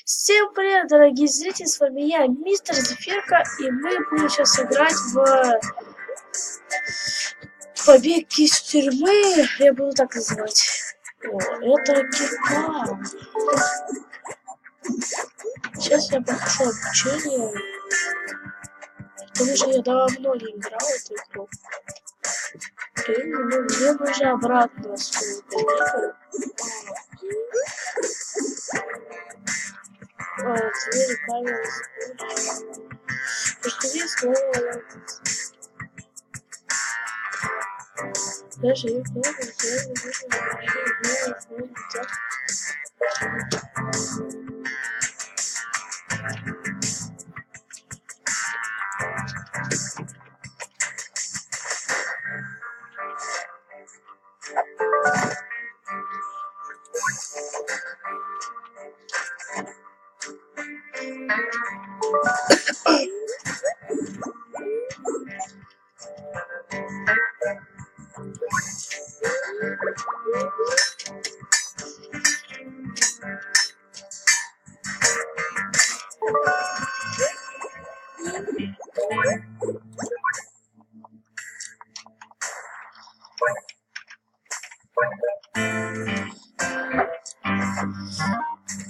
Всем привет, дорогие зрители, с вами я, мистер Зефирка, и мы будем сейчас играть в побег из тюрьмы, я буду так называть. О, это кирка. Сейчас я прохожу обучение, потому что я давно не играл в эту игру. И мне нужно обратно свою победу. Двери камеры закрыли. Пошли снова. Даже их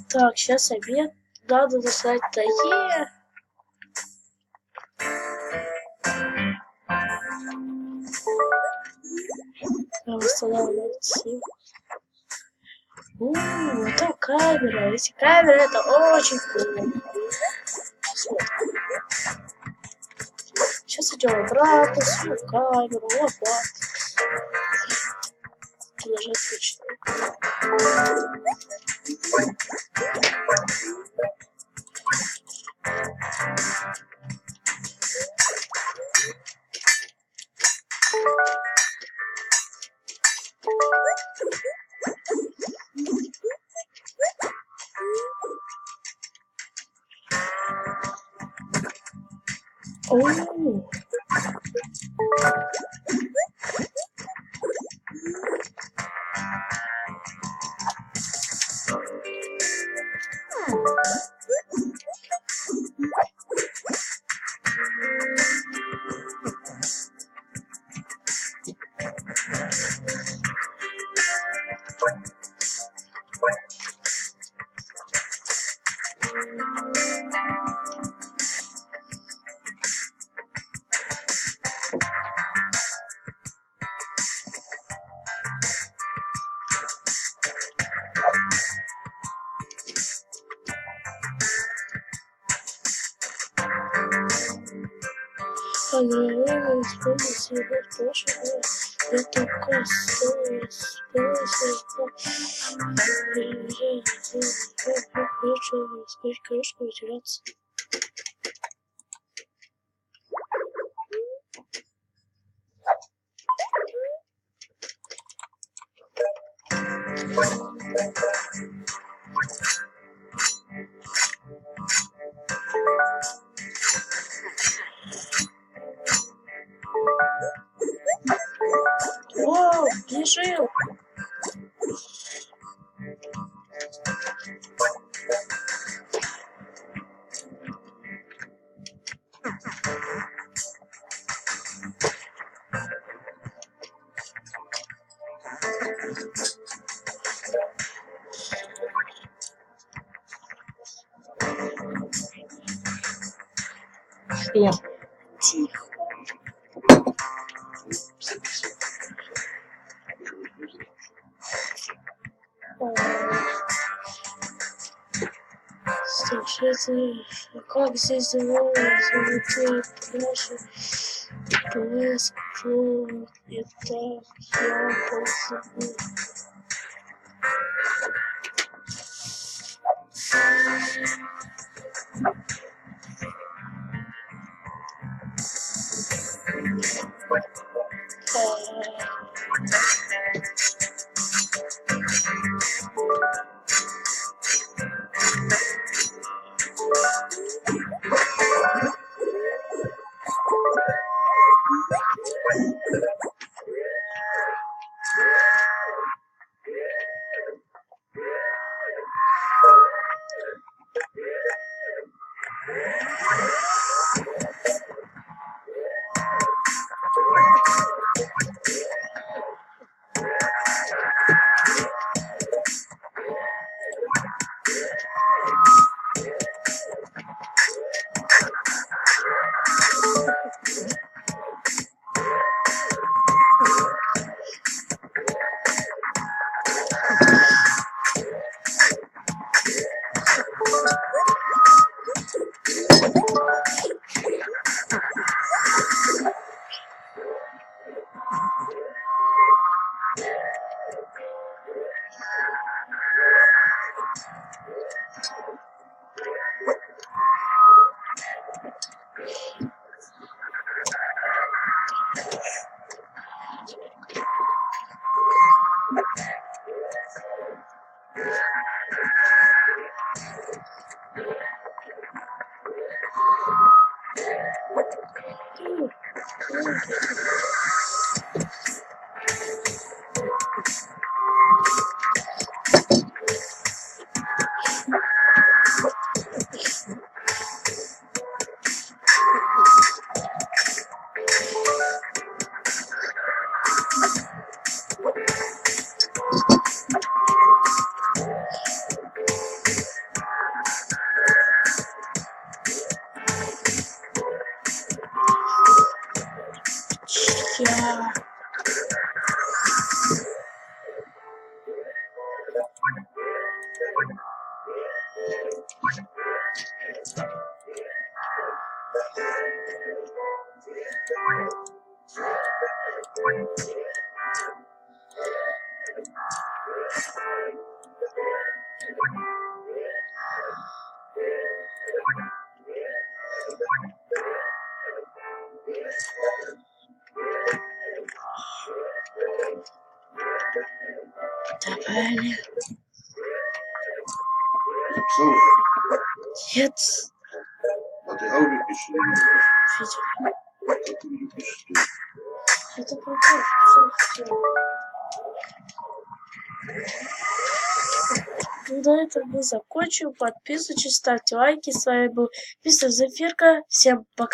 Так, сейчас обед. Надо достать такие. Восстанавливаться. Это камера. Эти камеры это очень круто. Сейчас идем обратно, свою камеру, вот. Нажать точно. Агрария используется его прошлого. Это касается крышку выделяться. О, бежим! Что? Тихо. Слушайте, как здесь золотые пляжи, блеск, шум, и так я позабыл. Я... Давай. Записал? Нет. А ты аудио пишешь или видео? Видео. Как ты видео пишешь? Это пропал. Ну, на этом мы закончим. Подписывайтесь, ставьте лайки. С вами был мистер Зефирка. Всем пока.